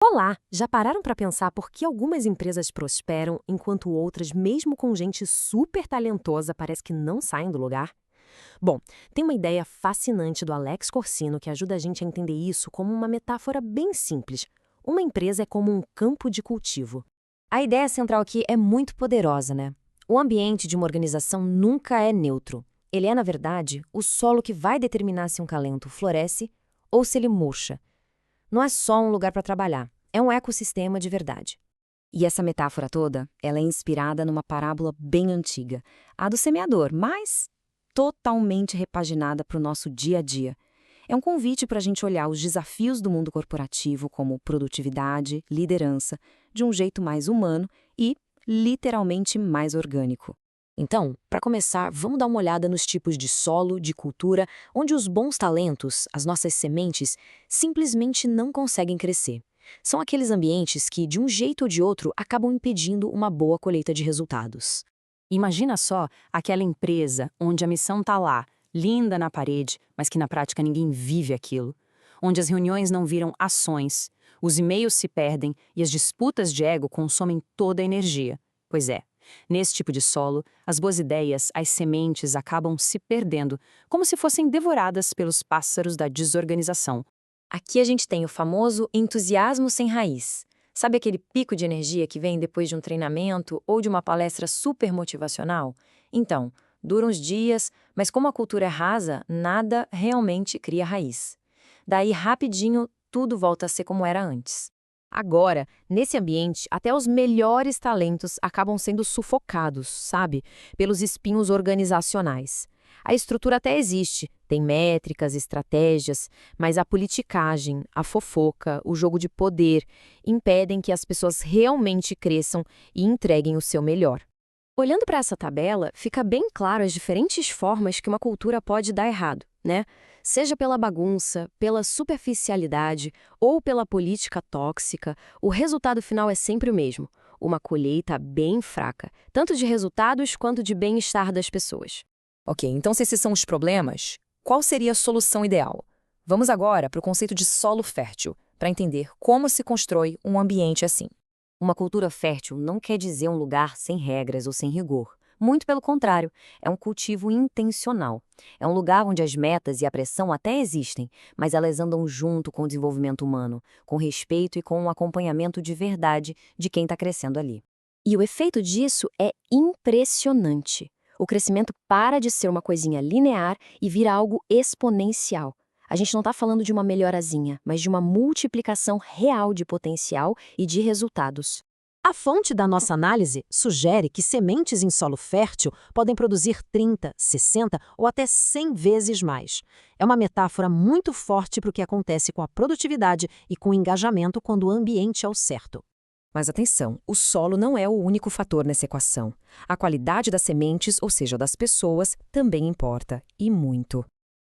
Olá! Já pararam para pensar por que algumas empresas prosperam enquanto outras, mesmo com gente super talentosa, parece que não saem do lugar? Bom, tem uma ideia fascinante do Alex Corsino que ajuda a gente a entender isso como uma metáfora bem simples. Uma empresa é como um campo de cultivo. A ideia central aqui é muito poderosa, né? O ambiente de uma organização nunca é neutro. Ele é, na verdade, o solo que vai determinar se um talento floresce ou se ele murcha. Não é só um lugar para trabalhar, é um ecossistema de verdade. E essa metáfora toda, ela é inspirada numa parábola bem antiga, a do semeador, mas totalmente repaginada para o nosso dia a dia. É um convite para a gente olhar os desafios do mundo corporativo como produtividade, liderança, de um jeito mais humano e, literalmente, mais orgânico. Então, para começar, vamos dar uma olhada nos tipos de solo, de cultura, onde os bons talentos, as nossas sementes, simplesmente não conseguem crescer. São aqueles ambientes que, de um jeito ou de outro, acabam impedindo uma boa colheita de resultados. Imagina só aquela empresa onde a missão está lá, linda na parede, mas que na prática ninguém vive aquilo. Onde as reuniões não viram ações, os e-mails se perdem e as disputas de ego consomem toda a energia. Pois é, nesse tipo de solo, as boas ideias, as sementes acabam se perdendo, como se fossem devoradas pelos pássaros da desorganização. Aqui a gente tem o famoso entusiasmo sem raiz. Sabe aquele pico de energia que vem depois de um treinamento ou de uma palestra super motivacional? Então, dura uns dias, mas como a cultura é rasa, nada realmente cria raiz. Daí, rapidinho, tudo volta a ser como era antes. Agora, nesse ambiente, até os melhores talentos acabam sendo sufocados, sabe? Pelos espinhos organizacionais. A estrutura até existe, tem métricas, estratégias, mas a politicagem, a fofoca, o jogo de poder impedem que as pessoas realmente cresçam e entreguem o seu melhor. Olhando para essa tabela, fica bem claro as diferentes formas que uma cultura pode dar errado, né? Seja pela bagunça, pela superficialidade ou pela política tóxica, o resultado final é sempre o mesmo: uma colheita bem fraca, tanto de resultados quanto de bem-estar das pessoas. Ok, então se esses são os problemas, qual seria a solução ideal? Vamos agora para o conceito de solo fértil, para entender como se constrói um ambiente assim. Uma cultura fértil não quer dizer um lugar sem regras ou sem rigor. Muito pelo contrário, é um cultivo intencional. É um lugar onde as metas e a pressão até existem, mas elas andam junto com o desenvolvimento humano, com respeito e com um acompanhamento de verdade de quem está crescendo ali. E o efeito disso é impressionante. O crescimento para de ser uma coisinha linear e vira algo exponencial. A gente não está falando de uma melhorazinha, mas de uma multiplicação real de potencial e de resultados. A fonte da nossa análise sugere que sementes em solo fértil podem produzir 30, 60 ou até 100 vezes mais. É uma metáfora muito forte para o que acontece com a produtividade e com o engajamento quando o ambiente é o certo. Mas atenção, o solo não é o único fator nessa equação. A qualidade das sementes, ou seja, das pessoas, também importa, e muito.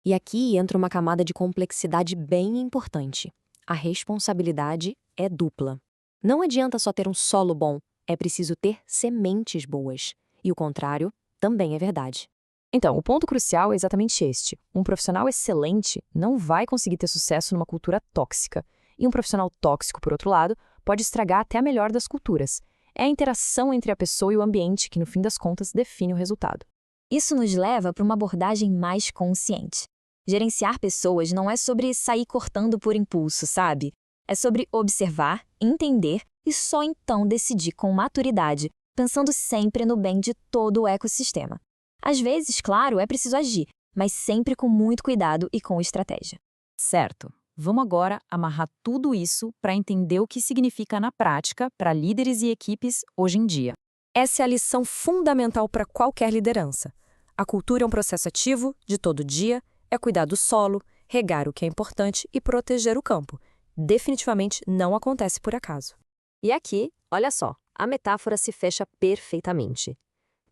E aqui entra uma camada de complexidade bem importante. A responsabilidade é dupla. Não adianta só ter um solo bom, é preciso ter sementes boas. E o contrário também é verdade. Então, o ponto crucial é exatamente este. Um profissional excelente não vai conseguir ter sucesso numa cultura tóxica. E um profissional tóxico, por outro lado, pode estragar até a melhor das culturas. É a interação entre a pessoa e o ambiente que, no fim das contas, define o resultado. Isso nos leva para uma abordagem mais consciente. Gerenciar pessoas não é sobre sair cortando por impulso, sabe? É sobre observar, entender e só então decidir com maturidade, pensando sempre no bem de todo o ecossistema. Às vezes, claro, é preciso agir, mas sempre com muito cuidado e com estratégia. Certo. Vamos agora amarrar tudo isso para entender o que significa na prática para líderes e equipes hoje em dia. Essa é a lição fundamental para qualquer liderança. A cultura é um processo ativo, de todo dia, é cuidar do solo, regar o que é importante e proteger o campo. Definitivamente não acontece por acaso. E aqui, olha só, a metáfora se fecha perfeitamente.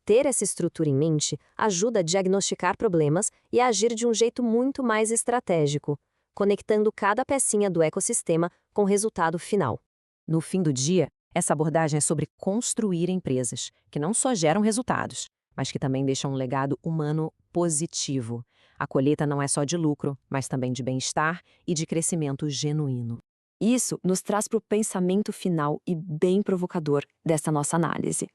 Ter essa estrutura em mente ajuda a diagnosticar problemas e a agir de um jeito muito mais estratégico, conectando cada pecinha do ecossistema com o resultado final. No fim do dia, essa abordagem é sobre construir empresas que não só geram resultados, mas que também deixam um legado humano positivo. A colheita não é só de lucro, mas também de bem-estar e de crescimento genuíno. Isso nos traz para o pensamento final e bem provocador dessa nossa análise.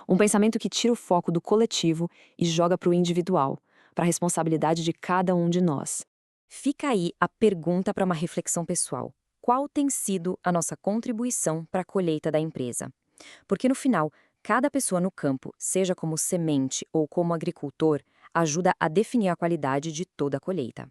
Um pensamento que tira o foco do coletivo e joga para o individual, para a responsabilidade de cada um de nós. Fica aí a pergunta para uma reflexão pessoal. Qual tem sido a nossa contribuição para a colheita da empresa? Porque no final, cada pessoa no campo, seja como semente ou como agricultor, ajuda a definir a qualidade de toda a colheita.